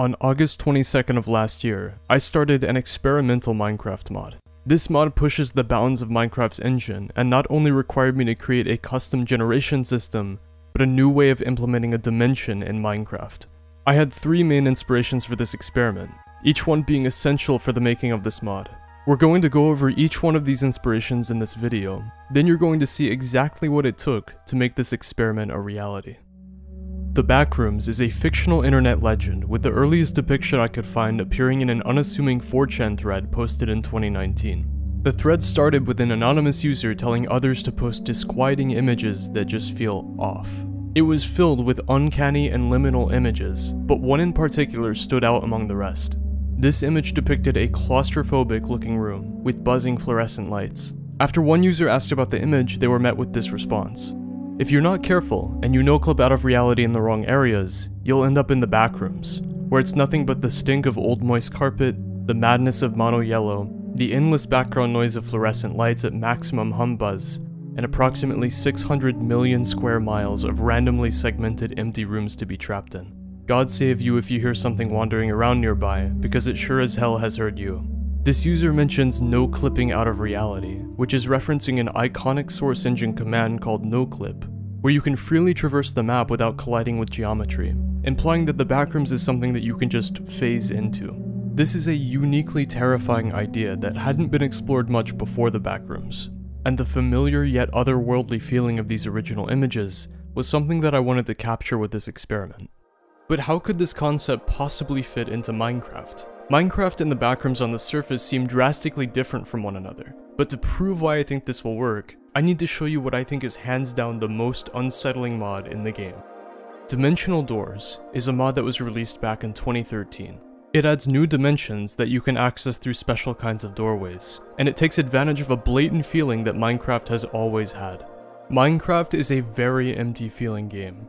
On August 22nd of last year, I started an experimental Minecraft mod. This mod pushes the bounds of Minecraft's engine and not only required me to create a custom generation system, but a new way of implementing a dimension in Minecraft. I had three main inspirations for this experiment, each one being essential for the making of this mod. We're going to go over each one of these inspirations in this video, then you're going to see exactly what it took to make this experiment a reality. The Backrooms is a fictional internet legend with the earliest depiction I could find appearing in an unassuming 4chan thread posted in 2019. The thread started with an anonymous user telling others to post disquieting images that just feel off. It was filled with uncanny and liminal images, but one in particular stood out among the rest. This image depicted a claustrophobic looking room with buzzing fluorescent lights. After one user asked about the image, they were met with this response: "If you're not careful, and you no-clip out of reality in the wrong areas, you'll end up in the Backrooms, where it's nothing but the stink of old moist carpet, the madness of mono yellow, the endless background noise of fluorescent lights at maximum hum buzz, and approximately 600 million square miles of randomly segmented empty rooms to be trapped in. God save you if you hear something wandering around nearby, because it sure as hell has heard you." This user mentions no clipping out of reality, which is referencing an iconic Source Engine command called noclip, where you can freely traverse the map without colliding with geometry, implying that the Backrooms is something that you can just phase into. This is a uniquely terrifying idea that hadn't been explored much before the Backrooms, and the familiar yet otherworldly feeling of these original images was something that I wanted to capture with this experiment. But how could this concept possibly fit into Minecraft? Minecraft and the Backrooms on the surface seem drastically different from one another, but to prove why I think this will work, I need to show you what I think is hands down the most unsettling mod in the game. Dimensional Doors is a mod that was released back in 2013. It adds new dimensions that you can access through special kinds of doorways, and it takes advantage of a blatant feeling that Minecraft has always had. Minecraft is a very empty feeling game.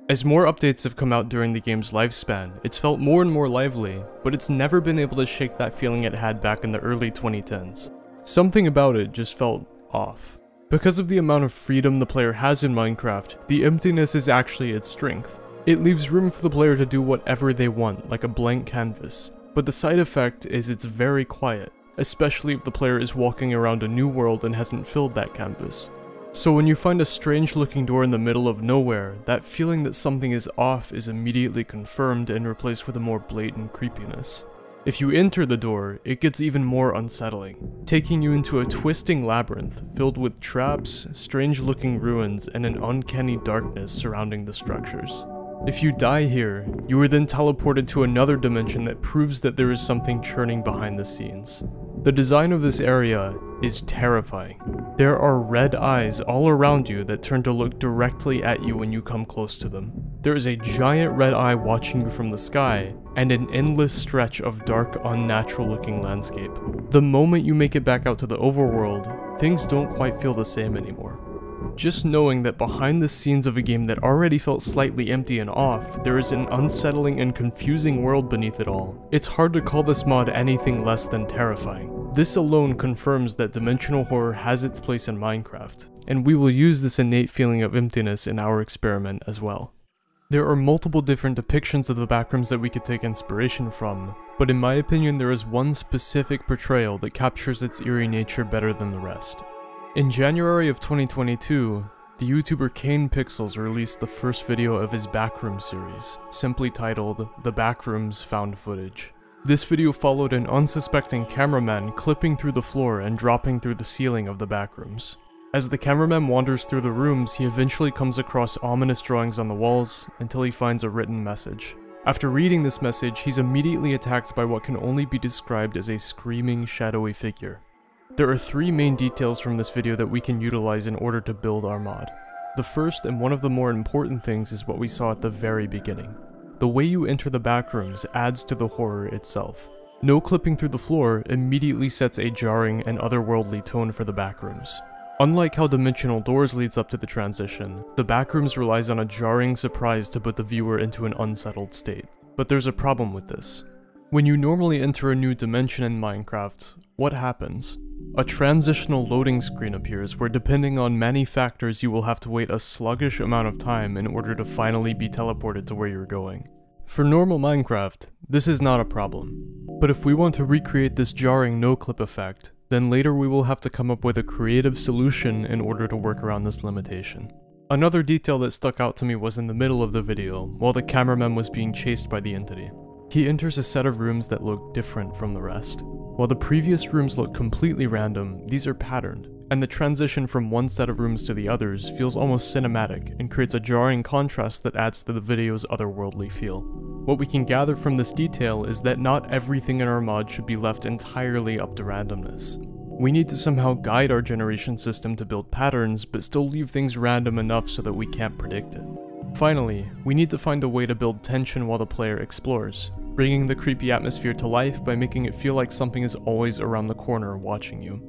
As more updates have come out during the game's lifespan, it's felt more and more lively, but it's never been able to shake that feeling it had back in the early 2010s. Something about it just felt off. Because of the amount of freedom the player has in Minecraft, the emptiness is actually its strength. It leaves room for the player to do whatever they want, like a blank canvas. But the side effect is it's very quiet, especially if the player is walking around a new world and hasn't filled that canvas. So when you find a strange looking door in the middle of nowhere, that feeling that something is off is immediately confirmed and replaced with a more blatant creepiness. If you enter the door, it gets even more unsettling, taking you into a twisting labyrinth filled with traps, strange looking ruins, and an uncanny darkness surrounding the structures. If you die here, you are then teleported to another dimension that proves that there is something churning behind the scenes. The design of this area is terrifying. There are red eyes all around you that turn to look directly at you when you come close to them. There is a giant red eye watching you from the sky, and an endless stretch of dark, unnatural looking landscape. The moment you make it back out to the overworld, things don't quite feel the same anymore. Just knowing that behind the scenes of a game that already felt slightly empty and off, there is an unsettling and confusing world beneath it all, it's hard to call this mod anything less than terrifying. This alone confirms that dimensional horror has its place in Minecraft, and we will use this innate feeling of emptiness in our experiment as well. There are multiple different depictions of the Backrooms that we could take inspiration from, but in my opinion there is one specific portrayal that captures its eerie nature better than the rest. In January of 2022, the YouTuber KanePixels released the first video of his Backrooms series, simply titled The Backrooms Found Footage. This video followed an unsuspecting cameraman clipping through the floor and dropping through the ceiling of the Backrooms. As the cameraman wanders through the rooms, he eventually comes across ominous drawings on the walls until he finds a written message. After reading this message, he's immediately attacked by what can only be described as a screaming, shadowy figure. There are three main details from this video that we can utilize in order to build our mod. The first and one of the more important things is what we saw at the very beginning. The way you enter the Backrooms adds to the horror itself. No clipping through the floor immediately sets a jarring and otherworldly tone for the Backrooms. Unlike how Dimensional Doors leads up to the transition, the Backrooms relies on a jarring surprise to put the viewer into an unsettled state. But there's a problem with this. When you normally enter a new dimension in Minecraft, what happens? A transitional loading screen appears where, depending on many factors, you will have to wait a sluggish amount of time in order to finally be teleported to where you're going. For normal Minecraft, this is not a problem. But if we want to recreate this jarring no-clip effect, then later we will have to come up with a creative solution in order to work around this limitation. Another detail that stuck out to me was in the middle of the video, while the cameraman was being chased by the entity. He enters a set of rooms that look different from the rest. While the previous rooms look completely random, these are patterned, and the transition from one set of rooms to the others feels almost cinematic and creates a jarring contrast that adds to the video's otherworldly feel. What we can gather from this detail is that not everything in our mod should be left entirely up to randomness. We need to somehow guide our generation system to build patterns, but still leave things random enough so that we can't predict it. Finally, we need to find a way to build tension while the player explores, bringing the creepy atmosphere to life by making it feel like something is always around the corner watching you.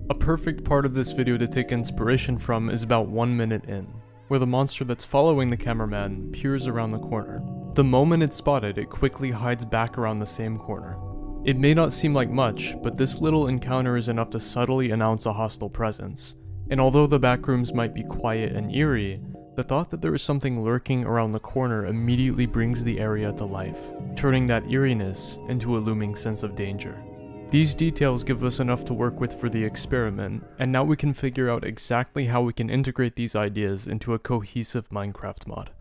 A perfect part of this video to take inspiration from is about 1 minute in, where the monster that's following the cameraman peers around the corner. The moment it's spotted, it quickly hides back around the same corner. It may not seem like much, but this little encounter is enough to subtly announce a hostile presence. And although the backrooms might be quiet and eerie, the thought that there is something lurking around the corner immediately brings the area to life, turning that eeriness into a looming sense of danger. These details give us enough to work with for the experiment, and now we can figure out exactly how we can integrate these ideas into a cohesive Minecraft mod.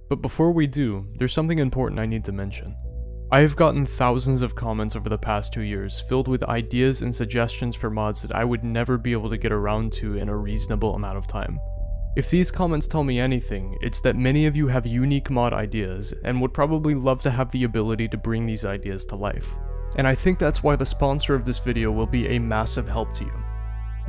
But before we do, there's something important I need to mention. I have gotten thousands of comments over the past 2 years filled with ideas and suggestions for mods that I would never be able to get around to in a reasonable amount of time. If these comments tell me anything, it's that many of you have unique mod ideas and would probably love to have the ability to bring these ideas to life. And I think that's why the sponsor of this video will be a massive help to you.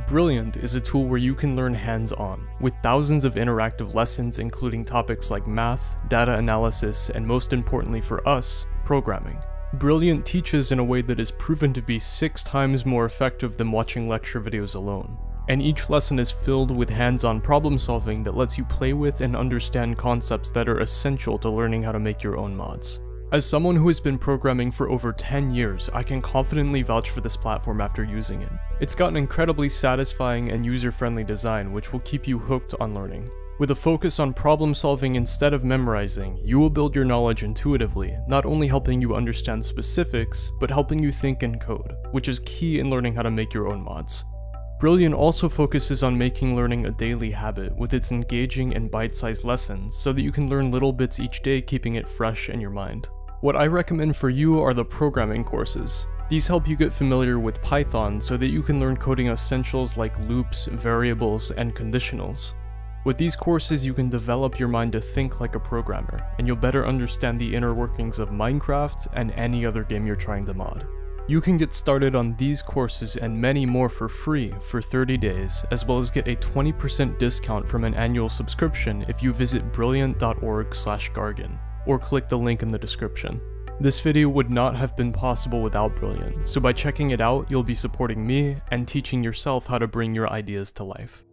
Brilliant is a tool where you can learn hands-on, with thousands of interactive lessons including topics like math, data analysis, and most importantly for us, programming. Brilliant teaches in a way that is proven to be 6 times more effective than watching lecture videos alone. And each lesson is filled with hands-on problem solving that lets you play with and understand concepts that are essential to learning how to make your own mods. As someone who has been programming for over 10 years, I can confidently vouch for this platform after using it. It's got an incredibly satisfying and user-friendly design which will keep you hooked on learning. With a focus on problem solving instead of memorizing, you will build your knowledge intuitively, not only helping you understand specifics, but helping you think and code, which is key in learning how to make your own mods. Brilliant also focuses on making learning a daily habit with its engaging and bite-sized lessons so that you can learn little bits each day, keeping it fresh in your mind. What I recommend for you are the programming courses. These help you get familiar with Python so that you can learn coding essentials like loops, variables, and conditionals. With these courses, you can develop your mind to think like a programmer, and you'll better understand the inner workings of Minecraft and any other game you're trying to mod. You can get started on these courses and many more for free for 30 days, as well as get a 20% discount from an annual subscription if you visit brilliant.org/Gargan, or click the link in the description. This video would not have been possible without Brilliant, so by checking it out, you'll be supporting me and teaching yourself how to bring your ideas to life.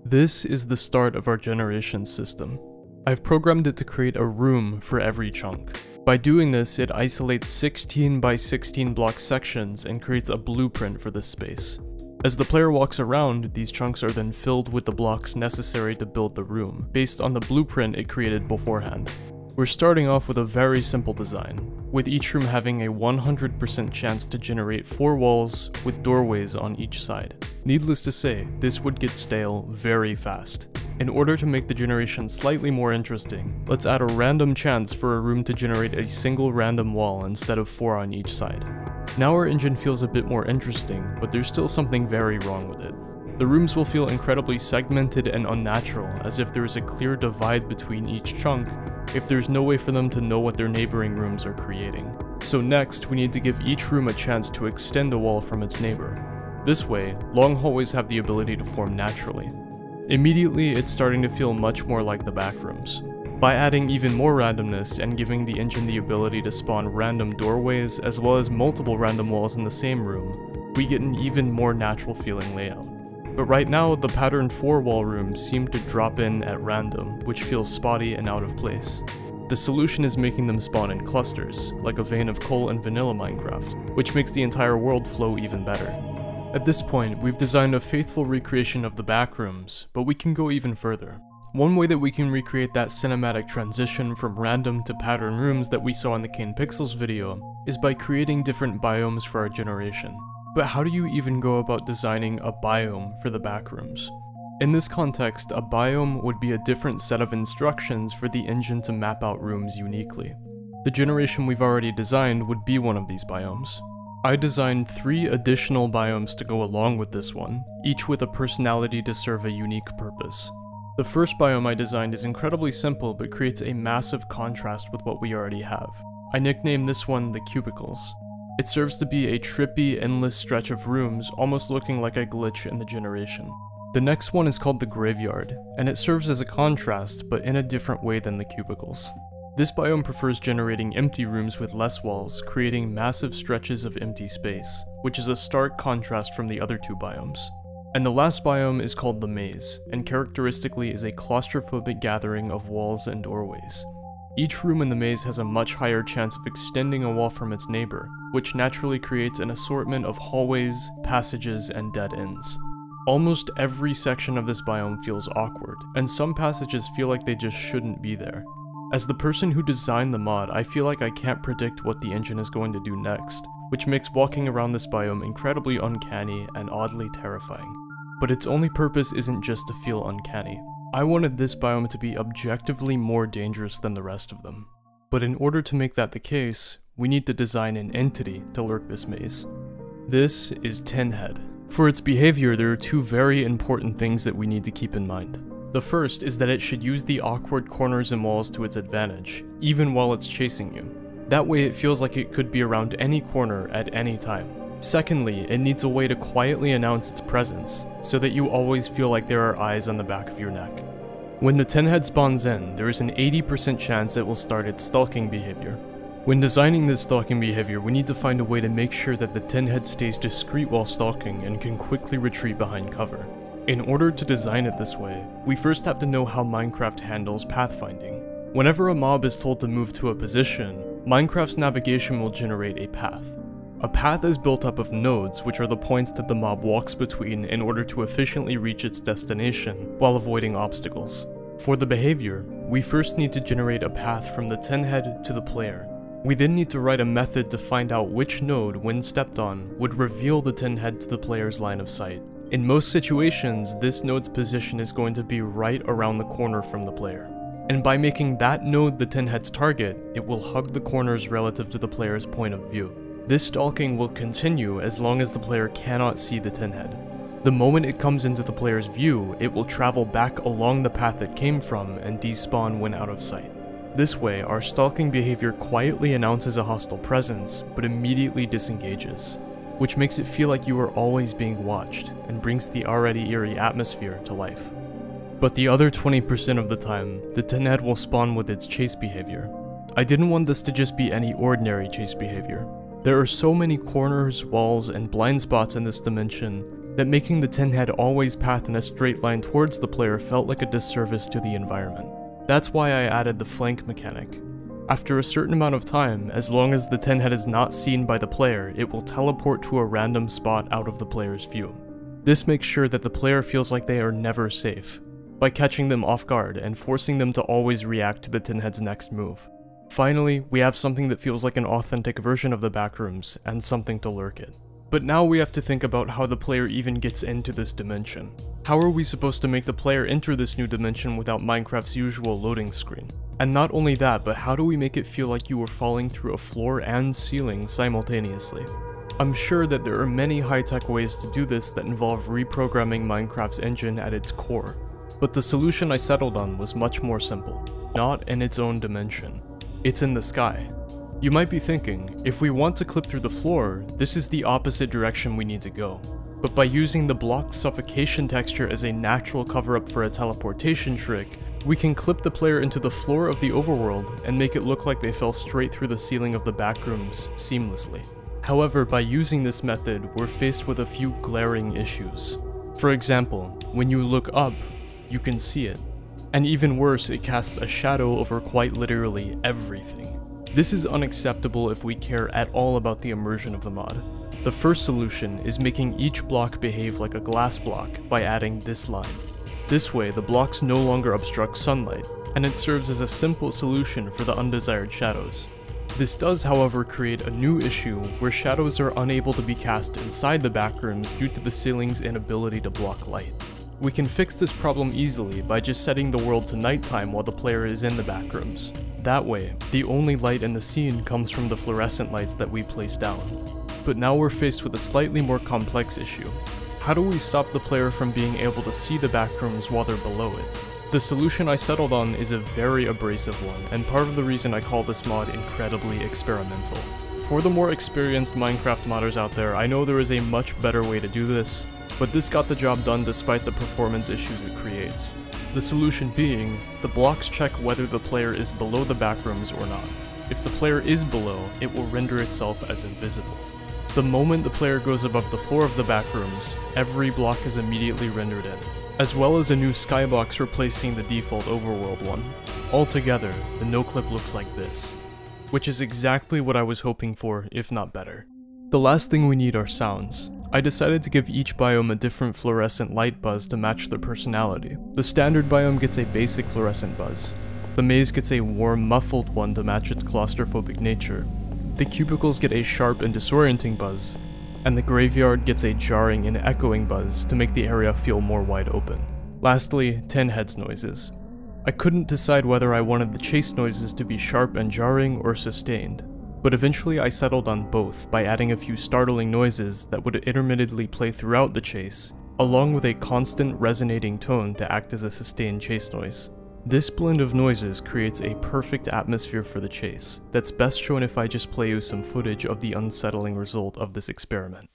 This is the start of our generation system. I've programmed it to create a room for every chunk. By doing this, it isolates 16 by 16 block sections and creates a blueprint for this space. As the player walks around, these chunks are then filled with the blocks necessary to build the room, based on the blueprint it created beforehand. We're starting off with a very simple design, with each room having a 100% chance to generate 4 walls with doorways on each side. Needless to say, this would get stale very fast. In order to make the generation slightly more interesting, let's add a random chance for a room to generate a single random wall instead of 4 on each side. Now our engine feels a bit more interesting, but there's still something very wrong with it. The rooms will feel incredibly segmented and unnatural, as if there is a clear divide between each chunk, if there's no way for them to know what their neighboring rooms are creating. So next, we need to give each room a chance to extend a wall from its neighbor. This way, long hallways have the ability to form naturally. Immediately, it's starting to feel much more like the backrooms. By adding even more randomness and giving the engine the ability to spawn random doorways as well as multiple random walls in the same room, we get an even more natural feeling layout. But right now, the patterned 4-wall rooms seem to drop in at random, which feels spotty and out of place. The solution is making them spawn in clusters, like a vein of coal and vanilla Minecraft, which makes the entire world flow even better. At this point, we've designed a faithful recreation of the backrooms, but we can go even further. One way that we can recreate that cinematic transition from random to pattern rooms that we saw in the Kane Pixels video is by creating different biomes for our generation. But how do you even go about designing a biome for the backrooms? In this context, a biome would be a different set of instructions for the engine to map out rooms uniquely. The generation we've already designed would be one of these biomes. I designed 3 additional biomes to go along with this one, each with a personality to serve a unique purpose. The first biome I designed is incredibly simple but creates a massive contrast with what we already have. I nicknamed this one the Cubicles. It serves to be a trippy, endless stretch of rooms almost looking like a glitch in the generation. The next one is called the Graveyard, and it serves as a contrast but in a different way than the Cubicles. This biome prefers generating empty rooms with less walls, creating massive stretches of empty space, which is a stark contrast from the other 2 biomes. And the last biome is called the Maze, and characteristically is a claustrophobic gathering of walls and doorways. Each room in the maze has a much higher chance of extending a wall from its neighbor, which naturally creates an assortment of hallways, passages, and dead ends. Almost every section of this biome feels awkward, and some passages feel like they just shouldn't be there. As the person who designed the mod, I feel like I can't predict what the engine is going to do next, which makes walking around this biome incredibly uncanny and oddly terrifying. But its only purpose isn't just to feel uncanny. I wanted this biome to be objectively more dangerous than the rest of them. But in order to make that the case, we need to design an entity to lurk this maze. This is Tinhead. For its behavior, there are 2 very important things that we need to keep in mind. The first is that it should use the awkward corners and walls to its advantage, even while it's chasing you. That way it feels like it could be around any corner at any time. Secondly, it needs a way to quietly announce its presence, so that you always feel like there are eyes on the back of your neck. When the Tinhead spawns in, there is an 80% chance it will start its stalking behavior. When designing this stalking behavior, we need to find a way to make sure that the Tinhead stays discreet while stalking and can quickly retreat behind cover. In order to design it this way, we first have to know how Minecraft handles pathfinding. Whenever a mob is told to move to a position, Minecraft's navigation will generate a path. A path is built up of nodes, which are the points that the mob walks between in order to efficiently reach its destination while avoiding obstacles. For the behavior, we first need to generate a path from the Tinhead to the player. We then need to write a method to find out which node, when stepped on, would reveal the Tinhead to the player's line of sight. In most situations, this node's position is going to be right around the corner from the player. And by making that node the Tinhead's target, it will hug the corners relative to the player's point of view. This stalking will continue as long as the player cannot see the Tinhead. The moment it comes into the player's view, it will travel back along the path it came from and despawn when out of sight. This way, our stalking behavior quietly announces a hostile presence, but immediately disengages, which makes it feel like you are always being watched and brings the already eerie atmosphere to life. But the other 20% of the time, the Tinhead will spawn with its chase behavior. I didn't want this to just be any ordinary chase behavior. There are so many corners, walls, and blind spots in this dimension that making the Tinhead always path in a straight line towards the player felt like a disservice to the environment. That's why I added the flank mechanic. After a certain amount of time, as long as the Tinhead is not seen by the player, it will teleport to a random spot out of the player's view. This makes sure that the player feels like they are never safe, by catching them off guard and forcing them to always react to the Tinhead's next move. Finally, we have something that feels like an authentic version of the backrooms, and something to lurk it. But now we have to think about how the player even gets into this dimension. How are we supposed to make the player enter this new dimension without Minecraft's usual loading screen? And not only that, but how do we make it feel like you are falling through a floor and ceiling simultaneously? I'm sure that there are many high-tech ways to do this that involve reprogramming Minecraft's engine at its core, but the solution I settled on was much more simple. Not in its own dimension. It's in the sky. You might be thinking, if we want to clip through the floor, this is the opposite direction we need to go. But by using the block suffocation texture as a natural cover-up for a teleportation trick, we can clip the player into the floor of the overworld and make it look like they fell straight through the ceiling of the backrooms seamlessly. However, by using this method, we're faced with a few glaring issues. For example, when you look up, you can see it. And even worse, it casts a shadow over quite literally everything. This is unacceptable if we care at all about the immersion of the mod. The first solution is making each block behave like a glass block by adding this line. This way, the blocks no longer obstruct sunlight, and it serves as a simple solution for the undesired shadows. This does, however, create a new issue where shadows are unable to be cast inside the backrooms due to the ceiling's inability to block light. We can fix this problem easily by just setting the world to nighttime while the player is in the backrooms. That way, the only light in the scene comes from the fluorescent lights that we place down. But now we're faced with a slightly more complex issue. How do we stop the player from being able to see the backrooms while they're below it? The solution I settled on is a very abrasive one, and part of the reason I call this mod incredibly experimental. For the more experienced Minecraft modders out there, I know there is a much better way to do this, but this got the job done despite the performance issues it creates. The solution being, the blocks check whether the player is below the backrooms or not. If the player is below, it will render itself as invisible. The moment the player goes above the floor of the backrooms, every block is immediately rendered in, as well as a new skybox replacing the default overworld one. Altogether, the noclip looks like this, which is exactly what I was hoping for, if not better. The last thing we need are sounds. I decided to give each biome a different fluorescent light buzz to match their personality. The standard biome gets a basic fluorescent buzz. The maze gets a warm, muffled one to match its claustrophobic nature. The cubicles get a sharp and disorienting buzz, and the graveyard gets a jarring and echoing buzz to make the area feel more wide open. Lastly, tin heads noises. I couldn't decide whether I wanted the chase noises to be sharp and jarring or sustained, but eventually I settled on both by adding a few startling noises that would intermittently play throughout the chase, along with a constant resonating tone to act as a sustained chase noise. This blend of noises creates a perfect atmosphere for the chase, that's best shown if I just play you some footage of the unsettling result of this experiment.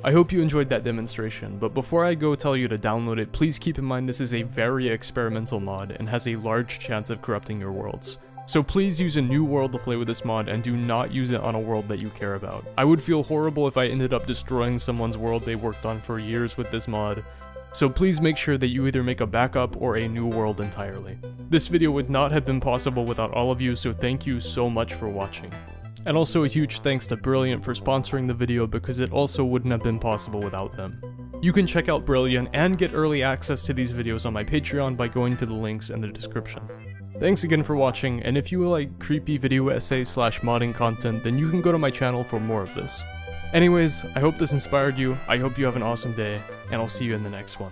I hope you enjoyed that demonstration, but before I go tell you to download it, please keep in mind this is a very experimental mod and has a large chance of corrupting your worlds. So please use a new world to play with this mod and do not use it on a world that you care about. I would feel horrible if I ended up destroying someone's world they worked on for years with this mod, so please make sure that you either make a backup or a new world entirely. This video would not have been possible without all of you, so thank you so much for watching. And also a huge thanks to Brilliant for sponsoring the video because it also wouldn't have been possible without them. You can check out Brilliant and get early access to these videos on my Patreon by going to the links in the description. Thanks again for watching, and if you like creepy video essay / modding content, then you can go to my channel for more of this. Anyways, I hope this inspired you, I hope you have an awesome day, and I'll see you in the next one.